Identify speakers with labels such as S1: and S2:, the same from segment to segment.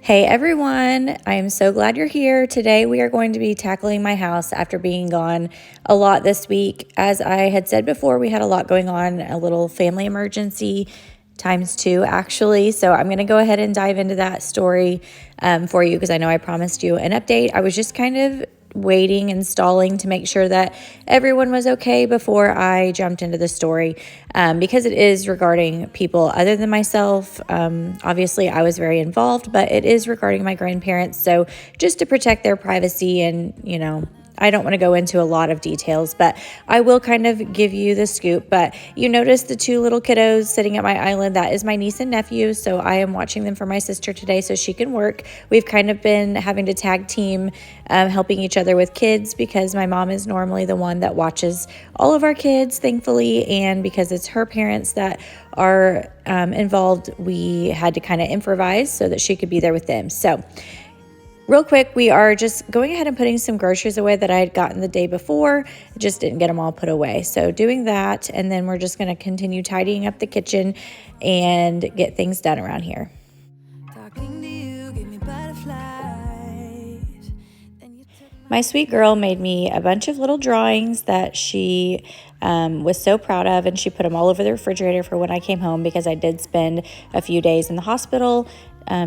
S1: Hey everyone, I am so glad you're here. Today we are going to be tackling my house after being gone a lot this week. As I had said before, we had a lot going on, a little family emergency times two actually. So I'm going to go ahead and dive into that story for you because I know I promised you an update. I was just kind of waiting and stalling to make sure that everyone was okay before I jumped into the story because it is regarding people other than myself. Obviously, I was very involved, but it is regarding my grandparents. So just to protect their privacy and, I don't want to go into a lot of details, but I will kind of give you the scoop. But you notice the two little kiddos sitting at my island. That is my niece and nephew. So I am watching them for my sister today so she can work. We've kind of been having to tag team, helping each other with kids because my mom is normally the one that watches all of our kids, thankfully. And because it's her parents that are involved, we had to kind of improvise so that she could be there with them. So real quick, we are just going ahead and putting some groceries away that I had gotten the day before. Just didn't get them all put away. So doing that, and then we're just going to continue tidying up the kitchen and get things done around here. My sweet girl made me a bunch of little drawings that she was so proud of, and she put them all over the refrigerator for when I came home because I did spend a few days in the hospital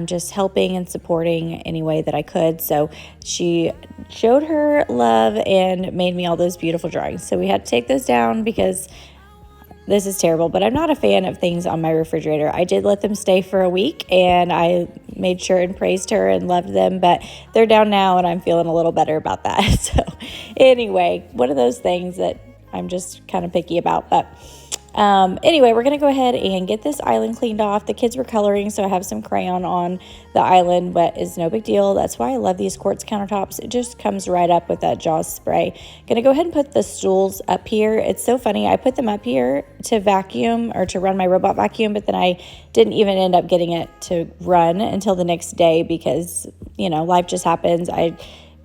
S1: just helping and supporting any way that I could. So she showed her love and made me all those beautiful drawings. So we had to take those down because this is terrible, but I'm not a fan of things on my refrigerator. I did let them stay for a week and I made sure and praised her and loved them, but they're down now and I'm feeling a little better about that. So anyway, one of those things that I'm just kind of picky about, but anyway, we're going to go ahead and get this island cleaned off. The kids were coloring, so I have some crayon on the island, but it's no big deal. That's why I love these quartz countertops. It just comes right up with that Jaws spray. Going to go ahead and put the stools up here. It's so funny. I put them up here to vacuum or to run my robot vacuum, but then I didn't even end up getting it to run until the next day because, life just happens. I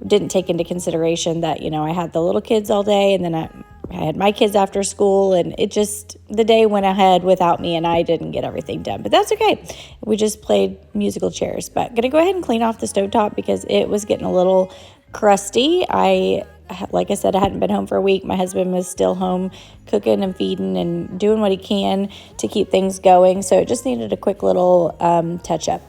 S1: didn't take into consideration that, I had the little kids all day and then I had my kids after school, and the day went ahead without me and I didn't get everything done, but that's okay. We just played musical chairs, but gonna go ahead and clean off the stovetop because it was getting a little crusty. Like I said, I hadn't been home for a week. My husband was still home cooking and feeding and doing what he can to keep things going. So it just needed a quick little touch up.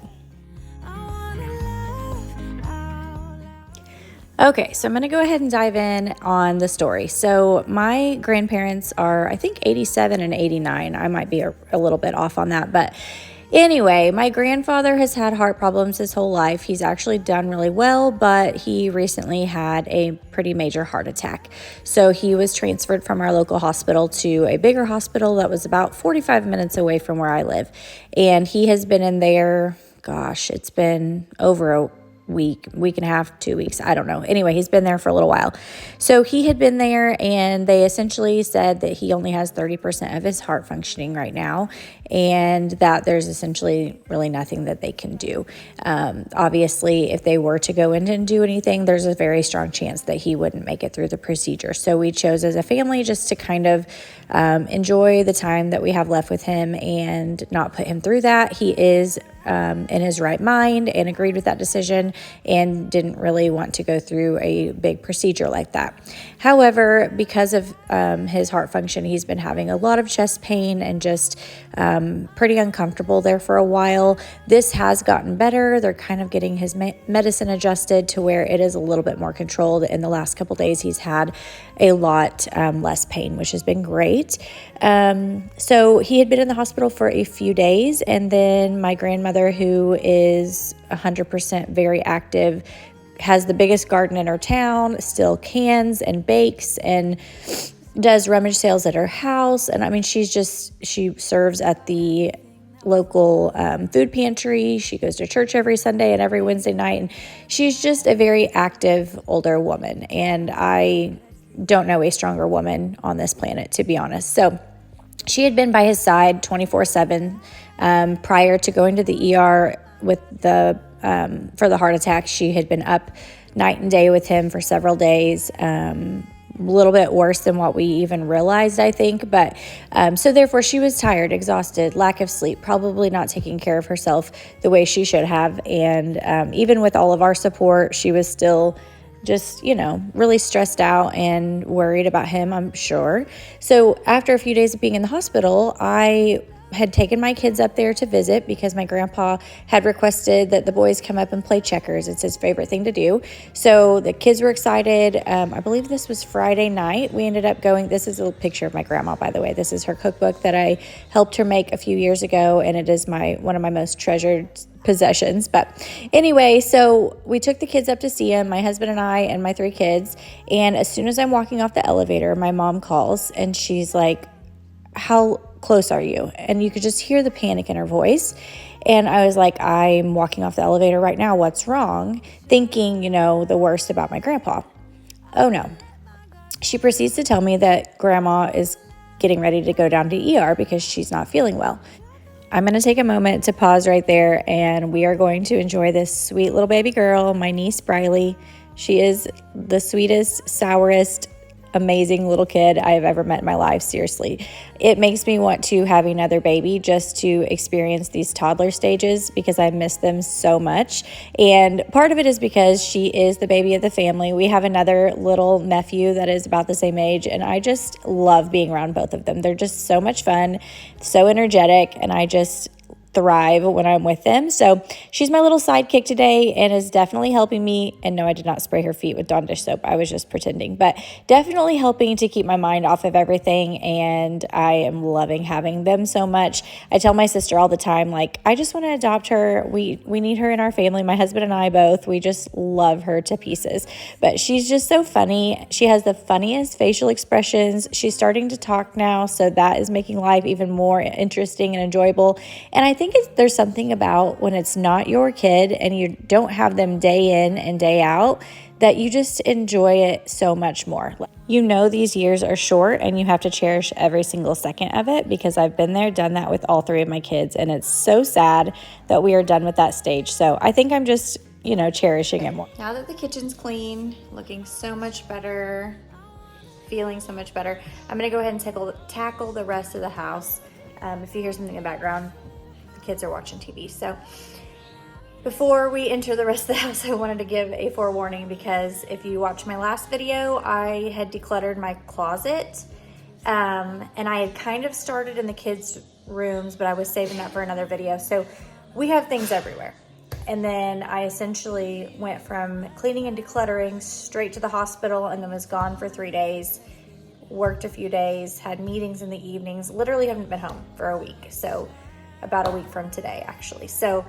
S1: Okay, so I'm going to go ahead and dive in on the story. So my grandparents are, I think, 87 and 89. I might be a little bit off on that. But anyway, my grandfather has had heart problems his whole life. He's actually done really well, but he recently had a pretty major heart attack. So he was transferred from our local hospital to a bigger hospital that was about 45 minutes away from where I live. And he has been in there, it's been over a week and a half, 2 weeks. I don't know. Anyway, he's been there for a little while. So he had been there and they essentially said that he only has 30% of his heart functioning right now and that there's essentially really nothing that they can do. Obviously, if they were to go in and do anything, there's a very strong chance that he wouldn't make it through the procedure. So we chose as a family just to kind of enjoy the time that we have left with him and not put him through that. He is in his right mind and agreed with that decision and didn't really want to go through a big procedure like that. However, because of his heart function, he's been having a lot of chest pain and just pretty uncomfortable there for a while. This has gotten better. They're kind of getting his medicine adjusted to where it is a little bit more controlled. In the last couple days, he's had a lot less pain, which has been great. So he had been in the hospital for a few days, and then my grandmother, who is 100% very active, has the biggest garden in her town, still cans and bakes and does rummage sales at her house. And I mean, she serves at the local food pantry. She goes to church every Sunday and every Wednesday night. And she's just a very active older woman. And I don't know a stronger woman on this planet, to be honest. So she had been by his side 24/7 prior to going to the ER with for the heart attack. She had been up night and day with him for several days, little bit worse than what we even realized, I think. But so therefore she was tired, exhausted, lack of sleep, probably not taking care of herself the way she should have. And even with all of our support, she was still just, really stressed out and worried about him, I'm sure. So after a few days of being in the hospital, I had taken my kids up there to visit because my grandpa had requested that the boys come up and play checkers. It's his favorite thing to do. So the kids were excited. I believe this was Friday night. We ended up going. This is a picture of my grandma, by the way. This is her cookbook that I helped her make a few years ago, and it is one of my most treasured possessions. But anyway, so we took the kids up to see him, my husband and I and my 3 kids. And as soon as I'm walking off the elevator, my mom calls and she's like, "How close are you?" And you could just hear the panic in her voice. And I was like, "I'm walking off the elevator right now. What's wrong?" Thinking, the worst about my grandpa. Oh no. She proceeds to tell me that grandma is getting ready to go down to ER because she's not feeling well. I'm going to take a moment to pause right there, and we are going to enjoy this sweet little baby girl, my niece Briley. She is the sweetest, sourest, amazing little kid I've ever met in my life. Seriously, it makes me want to have another baby just to experience these toddler stages because I miss them so much. And part of it is because she is the baby of the family. We have another little nephew that is about the same age, and I just love being around both of them. They're just so much fun, so energetic, and I just thrive when I'm with them. So she's my little sidekick today and is definitely helping me. And no, I did not spray her feet with Dawn dish soap. I was just pretending, but definitely helping to keep my mind off of everything. And I am loving having them so much. I tell my sister all the time, like, I just want to adopt her. We need her in our family. My husband and I both, we just love her to pieces, but she's just so funny. She has the funniest facial expressions. She's starting to talk now. So that is making life even more interesting and enjoyable. And I think there's something about when it's not your kid and you don't have them day in and day out that you just enjoy it so much more. These years are short and you have to cherish every single second of it because I've been there, done that with all 3 of my kids, and it's so sad that we are done with that stage. So I think I'm just, cherishing it more. Now that the kitchen's clean, looking so much better, feeling so much better, I'm going to go ahead and tackle the rest of the house. If you hear something in the background, kids are watching TV. So before we enter the rest of the house, I wanted to give a forewarning because if you watched my last video, I had decluttered my closet, and I had kind of started in the kids' rooms, but I was saving that for another video. So we have things everywhere. And then I essentially went from cleaning and decluttering straight to the hospital and then was gone for 3 days, worked a few days, had meetings in the evenings, literally haven't been home for a week. So about a week from today, actually. So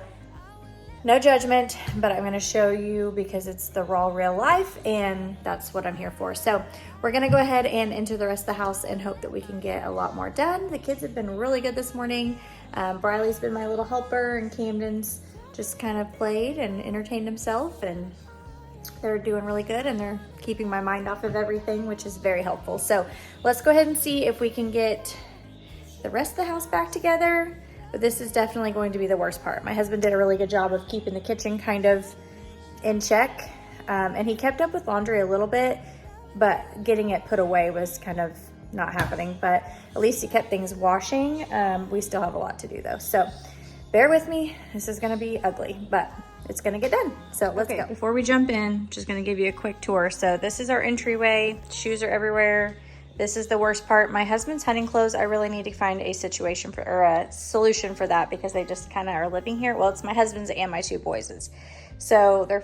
S1: no judgment, but I'm going to show you because it's the raw, real life, and that's what I'm here for. So we're going to go ahead and enter the rest of the house and hope that we can get a lot more done. The kids have been really good this morning. Briley's been my little helper, and Camden's just kind of played and entertained himself, and they're doing really good, and they're keeping my mind off of everything, which is very helpful. So let's go ahead and see if we can get the rest of the house back together. But this is definitely going to be the worst part. My husband did a really good job of keeping the kitchen kind of in check. And he kept up with laundry a little bit, but getting it put away was kind of not happening. But at least he kept things washing. We still have a lot to do though. So bear with me. This is gonna be ugly, but it's gonna get done. So let's go. Before we jump in, just gonna give you a quick tour. So this is our entryway. Shoes are everywhere. This is the worst part. My husband's hunting clothes, I really need to find a solution for that because they just kind of are living here. Well, it's my husband's and my 2 boys'. So they're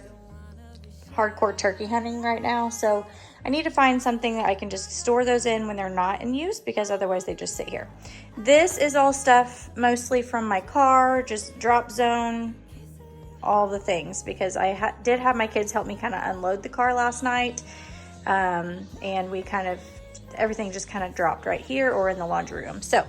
S1: hardcore turkey hunting right now. So I need to find something that I can just store those in when they're not in use because otherwise they just sit here. This is all stuff mostly from my car, just drop zone, all the things, because I did have my kids help me kind of unload the car last night. And we everything just kind of dropped right here or in the laundry room. So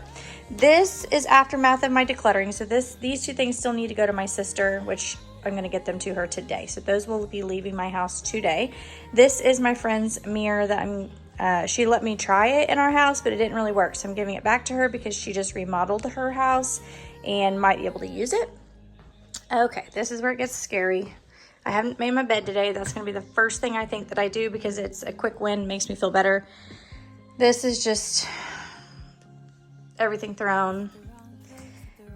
S1: this is aftermath of my decluttering. So these 2 things still need to go to my sister, which I'm going to get them to her today. So those will be leaving my house today. This is my friend's mirror that she let me try it in our house, but it didn't really work. So I'm giving it back to her because she just remodeled her house and might be able to use it. Okay, this is where it gets scary. I haven't made my bed today. That's going to be the first thing I think that I do because it's a quick win, makes me feel better. This is just everything thrown.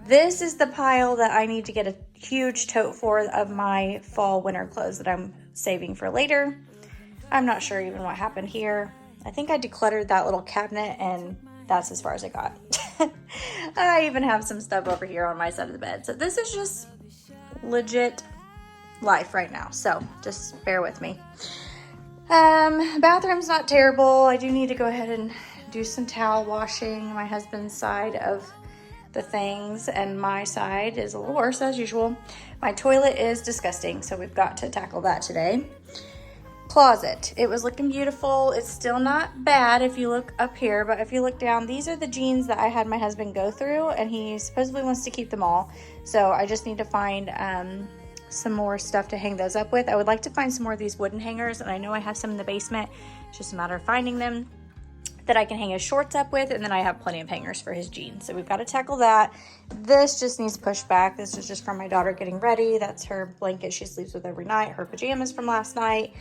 S1: This is the pile that I need to get a huge tote for of my fall winter clothes that I'm saving for later. I'm not sure even what happened here. I think I decluttered that little cabinet and that's as far as I got. I even have some stuff over here on my side of the bed. So this is just legit life right now. So just bear with me. Bathroom's not terrible. I do need to go ahead and do some towel washing. My husband's side of the things and my side is a little worse as usual. My toilet is disgusting, so we've got to tackle that today. Closet, it was looking beautiful. It's still not bad if you look up here, but if you look down, these are the jeans that I had my husband go through, and he supposedly wants to keep them all. So I just need to find some more stuff to hang those up with. I would like to find some more of these wooden hangers, and I know I have some in the basement. It's just a matter of finding them that I can hang his shorts up with, and then I have plenty of hangers for his jeans. So we've got to tackle that. This just needs pushed back. This is just from my daughter getting ready. That's her blanket she sleeps with every night, her pajamas from last night.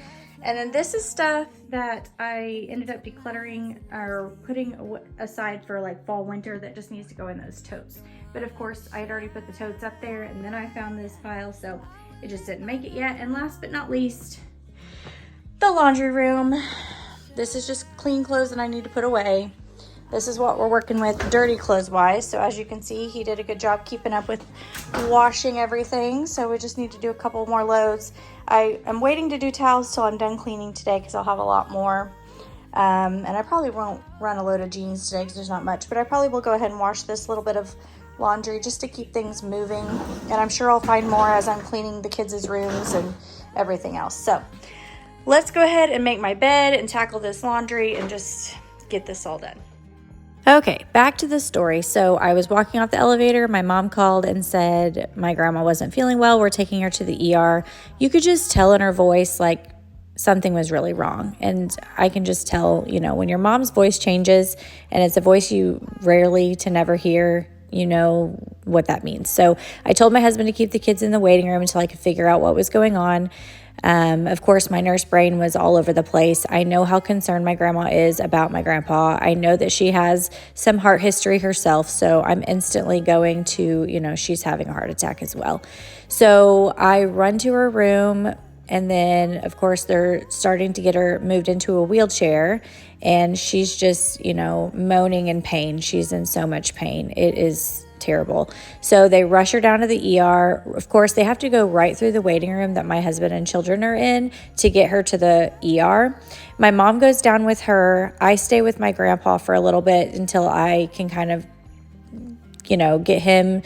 S1: And then this is stuff that I ended up decluttering or putting aside for like fall winter that just needs to go in those totes. But of course I had already put the totes up there, and then I found this pile, so it just didn't make it yet. And last but not least, the laundry room. This is just clean clothes that I need to put away. This is what we're working with dirty clothes wise. So as you can see, he did a good job keeping up with washing everything. So we just need to do a couple more loads. I am waiting to do towels till I'm done cleaning today because I'll have a lot more. And I probably won't run a load of jeans today because there's not much, but I probably will go ahead and wash this little bit of laundry just to keep things moving. And I'm sure I'll find more as I'm cleaning the kids' rooms and everything else. So let's go ahead and make my bed and tackle this laundry and just get this all done. Okay, back to the story. So I was walking off the elevator. My mom called and said my grandma wasn't feeling well. We're taking her to the ER. You could just tell in her voice like something was really wrong. And I can just tell, you know, when your mom's voice changes and it's a voice you rarely to never hear, you know what that means. So I told my husband to keep the kids in the waiting room until I could figure out what was going on. Of course, my nurse brain was all over the place. I know how concerned my grandma is about my grandpa. I know that she has some heart history herself, so I'm instantly going to, you know, she's having a heart attack as well. So I run to her room, and then, of course, they're starting to get her moved into a wheelchair, and she's just, you know, moaning in pain. She's in so much pain. It is terrible. So they rush her down to the ER. Of course, they have to go right through the waiting room that my husband and children are in to get her to the ER. My mom goes down with her. I stay with my grandpa for a little bit until I can kind of, you know, get him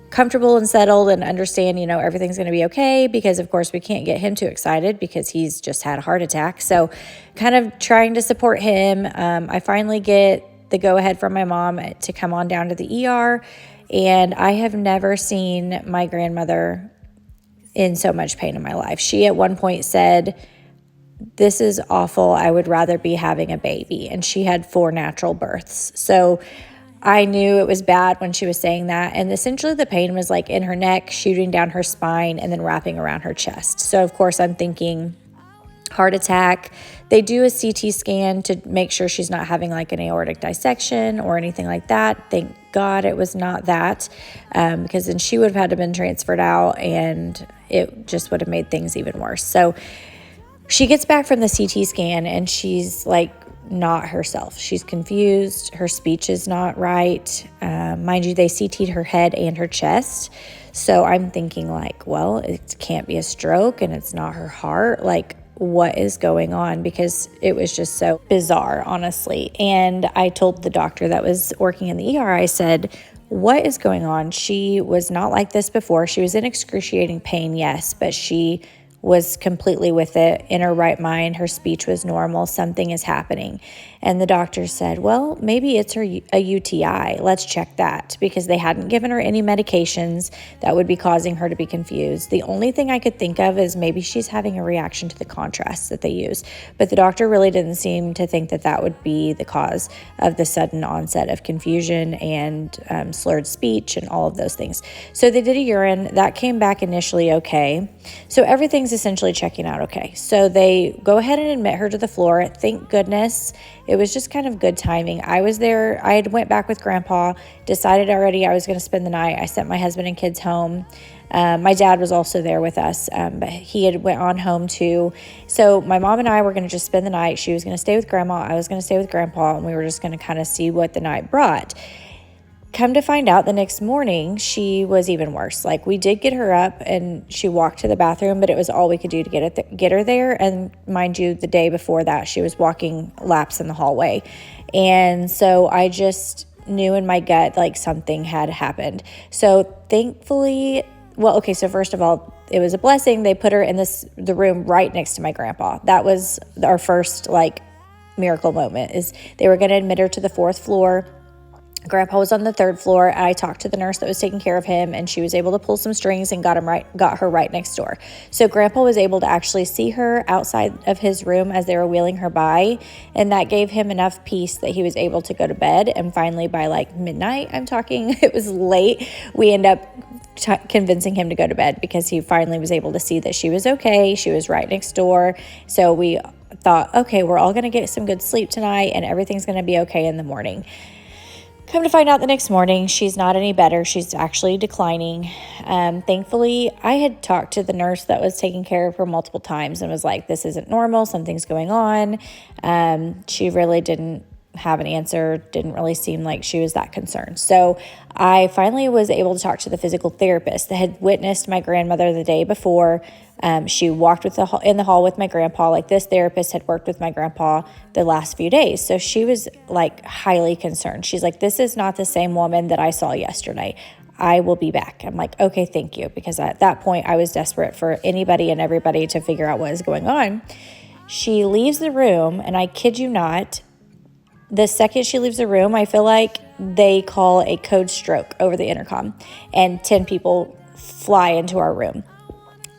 S1: comfortable and settled and understand, you know, everything's going to be okay, because of course we can't get him too excited because he's just had a heart attack. So kind of trying to support him. I finally get the go ahead from my mom to come on down to the ER. And I have never seen my grandmother in so much pain in my life. She at one point said, "This is awful. I would rather be having a baby." And she had 4 natural births. So I knew it was bad when she was saying that. And essentially the pain was like in her neck, shooting down her spine, and then wrapping around her chest. So of course I'm thinking heart attack. They do a CT scan to make sure she's not having like an aortic dissection or anything like that. Thank God it was not that, because then she would have had to been transferred out and it just would have made things even worse. So she gets back from the CT scan and she's like not herself. She's confused. Her speech is not right. Mind you, they CT'd her head and her chest. So I'm thinking like, well, it can't be a stroke and it's not her heart. Like, what is going on? Because it was just so bizarre, honestly. And I told the doctor that was working in the ER, I said, what is going on? She was not like this before. She was in excruciating pain, yes, but she was completely with it, in her right mind. Her speech was normal. Something is happening. And the doctor said, well, maybe it's a UTI. Let's check that, because they hadn't given her any medications that would be causing her to be confused. The only thing I could think of is maybe she's having a reaction to the contrast that they use. But the doctor really didn't seem to think that that would be the cause of the sudden onset of confusion and slurred speech and all of those things. So they did a urine. That came back initially okay. So everything's everything's essentially checking out okay. So they go ahead and admit her to the floor. Thank goodness. It was just kind of good timing. I was there. I had went back with Grandpa, decided already I was going to spend the night. I sent my husband and kids home. My dad was also there with us, but he had went on home too. So my mom and I were going to just spend the night. She was going to stay with Grandma. I was going to stay with Grandpa, and we were just going to kind of see what the night brought. Come to find out, the next morning, she was even worse. Like, we did get her up and she walked to the bathroom, but it was all we could do to get her there. And mind you, the day before that, she was walking laps in the hallway. And so I just knew in my gut, like, something had happened. So thankfully, well, okay, so first of all, it was a blessing. They put her in the room right next to my grandpa. That was our first, like, miracle moment, is they were going to admit her to the 4th floor. Grandpa was on the 3rd floor. I talked to the nurse that was taking care of him, and she was able to pull some strings and got her right next door. So Grandpa was able to actually see her outside of his room as they were wheeling her by, and that gave him enough peace that he was able to go to bed. And finally, by like midnight, I'm talking, it was late, we end up convincing him to go to bed because he finally was able to see that she was okay. She was right next door. So we thought, okay, we're all going to get some good sleep tonight, and everything's going to be okay in the morning. Come to find out the next morning, she's not any better. She's actually declining. Thankfully, I had talked to the nurse that was taking care of her multiple times and was like, this isn't normal. Something's going on. She really didn't have an answer. Didn't really seem like she was that concerned. So I finally was able to talk to the physical therapist that had witnessed my grandmother the day before. She walked in the hall with my grandpa. Like, this therapist had worked with my grandpa the last few days. So she was like highly concerned. She's like, this is not the same woman that I saw yesterday. I will be back. I'm like, okay, thank you. Because at that point I was desperate for anybody and everybody to figure out what is going on. She leaves the room, and I kid you not, the second she leaves the room, I feel like they call a code stroke over the intercom, and 10 people fly into our room.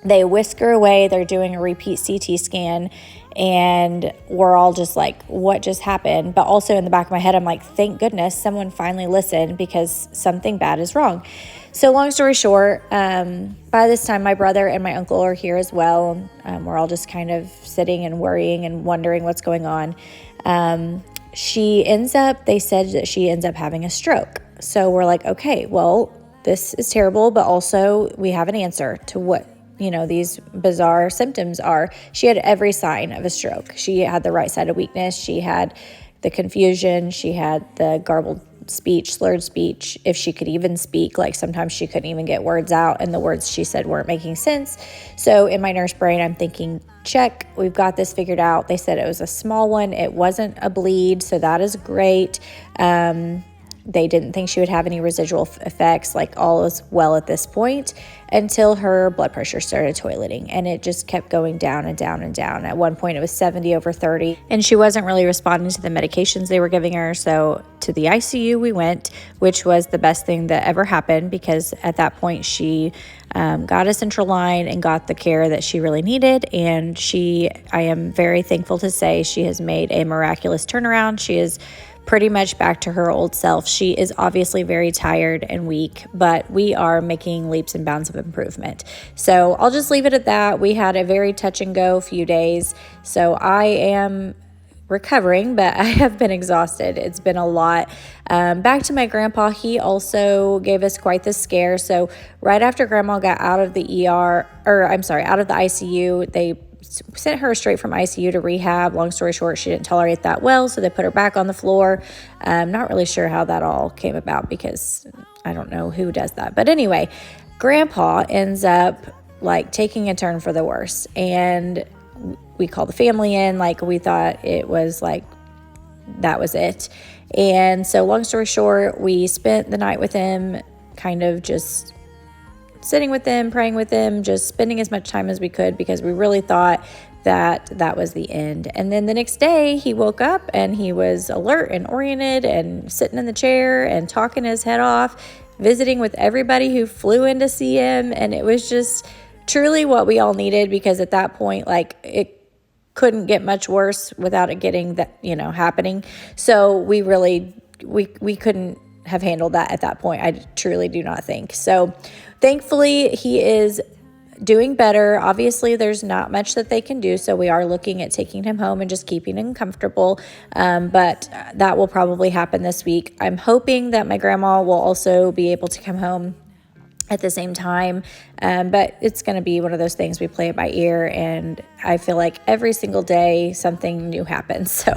S1: They whisk her away. They're doing a repeat CT scan, and we're all just like, what just happened? But also in the back of my head, I'm like, thank goodness someone finally listened, because something bad is wrong. So long story short, by this time, my brother and my uncle are here as well. We're all just kind of sitting and worrying and wondering what's going on. They said that she ends up having a stroke. So we're like, okay, well, this is terrible, but also we have an answer to what, these bizarre symptoms are. She had every sign of a stroke. She had the right side of weakness. She had the confusion. She had the garbled speech, slurred speech, if she could even speak. Like, sometimes she couldn't even get words out, and the words she said weren't making sense. So in my nurse brain, I'm thinking, check, we've got this figured out. They said it was a small one. It wasn't a bleed, so that is great. They didn't think she would have any residual effects. Like, all is well at this point, until her blood pressure started toileting, and it just kept going down and down and down. At one point, it was 70/30, and she wasn't really responding to the medications they were giving her. So to the ICU we went, which was the best thing that ever happened, because at that point she got a central line and got the care that she really needed. And I am very thankful to say, she has made a miraculous turnaround. She is pretty much back to her old self. She is obviously very tired and weak, but we are making leaps and bounds of improvement. So I'll just leave it at that. We had a very touch and go few days. So I am recovering, but I have been exhausted. It's been a lot. Back to my grandpa, he also gave us quite the scare. So right after Grandma got out of the out of the ICU, they sent her straight from ICU to rehab. Long story short, she didn't tolerate that well, so they put her back on the floor. I'm not really sure how that all came about, because I don't know who does that. But anyway, Grandpa ends up like taking a turn for the worse, and we called the family in. Like, we thought it was like, that was it. And so long story short, we spent the night with him, kind of just sitting with him, praying with him, just spending as much time as we could, because we really thought that was the end. And then the next day he woke up and he was alert and oriented and sitting in the chair and talking his head off, visiting with everybody who flew in to see him. And it was just truly what we all needed, because at that point, like, it couldn't get much worse without it getting that, happening. So we really, we couldn't have handled that at that point. I truly do not think. So thankfully he is doing better. Obviously, there's not much that they can do, so we are looking at taking him home and just keeping him comfortable, but that will probably happen this week. I'm hoping that my grandma will also be able to come home at the same time, but it's going to be one of those things, we play it by ear, and I feel like every single day something new happens. So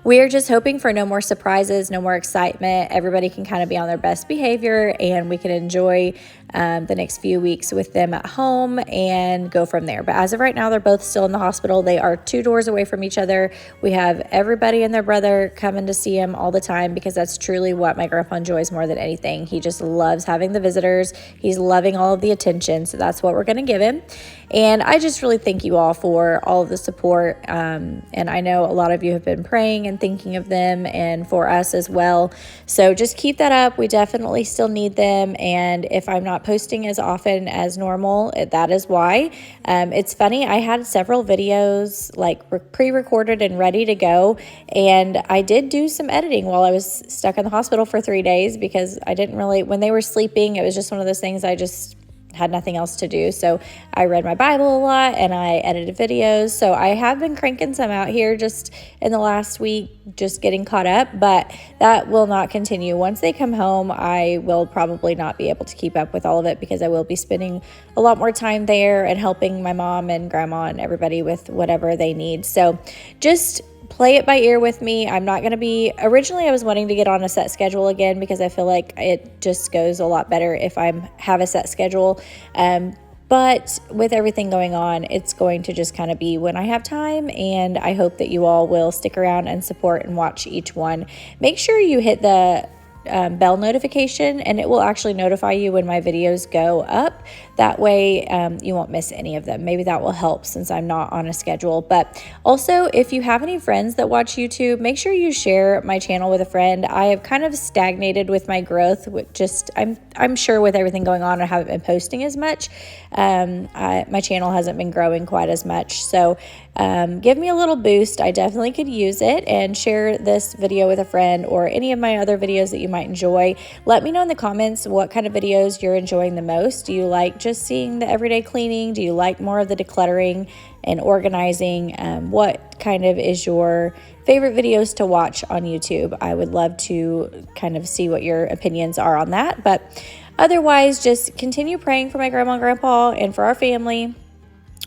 S1: we are just hoping for no more surprises, no more excitement. Everybody can kind of be on their best behavior, and we can enjoy the next few weeks with them at home and go from there. But as of right now, they're both still in the hospital. They are 2 doors away from each other. We have everybody and their brother coming to see him all the time, because that's truly what my grandpa enjoys more than anything. He just loves having the visitors. He's loving all of the attention, so that's what we're going to give him. And I just really thank you all for all of the support, and I know a lot of you have been praying and thinking of them and for us as well. So just keep that up. We definitely still need them, and if I'm not posting as often as normal, that is why. It's funny, I had several videos like pre-recorded and ready to go, and I did do some editing while I was stuck in the hospital for 3 days, because I didn't really, when they were sleeping, it was just one of those things I just had nothing else to do. So I read my Bible a lot and I edited videos. So I have been cranking some out here just in the last week, just getting caught up, but that will not continue. Once they come home, I will probably not be able to keep up with all of it, because I will be spending a lot more time there and helping my mom and grandma and everybody with whatever they need. So just play it by ear with me. I'm not going to be, originally I was wanting to get on a set schedule again, because I feel like it just goes a lot better if I have a set schedule. But with everything going on, it's going to just kind of be when I have time, and I hope that you all will stick around and support and watch each one. Make sure you hit the bell notification, and it will actually notify you when my videos go up. That way you won't miss any of them. Maybe that will help, since I'm not on a schedule. But also, if you have any friends that watch YouTube, make sure you share my channel with a friend. I have kind of stagnated with my growth, with just I'm sure with everything going on, I haven't been posting as much. My channel hasn't been growing quite as much, so give me a little boost. I definitely could use it, and share this video with a friend, or any of my other videos that you might enjoy. Let me know in the comments what kind of videos you're enjoying the most. Do you like just seeing the everyday cleaning? Do you like more of the decluttering and organizing? What kind of is your favorite videos to watch on YouTube? I would love to kind of see what your opinions are on that. But otherwise, just continue praying for my grandma and grandpa and for our family.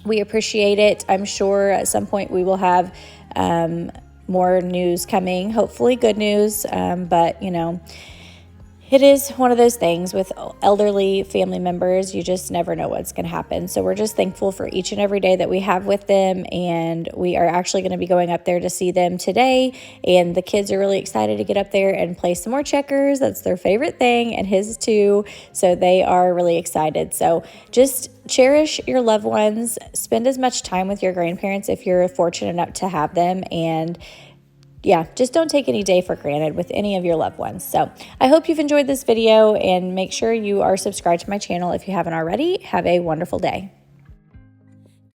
S1: We appreciate it. I'm sure at some point we will have more news coming, hopefully good news, but you know, it is one of those things with elderly family members. You just never know what's going to happen. So we're just thankful for each and every day that we have with them. And we are actually going to be going up there to see them today. And the kids are really excited to get up there and play some more checkers. That's their favorite thing, and his too. So they are really excited. So just cherish your loved ones. Spend as much time with your grandparents if you're fortunate enough to have them. And yeah, just don't take any day for granted with any of your loved ones. So I hope you've enjoyed this video, and make sure you are subscribed to my channel if you haven't already. Have a wonderful day.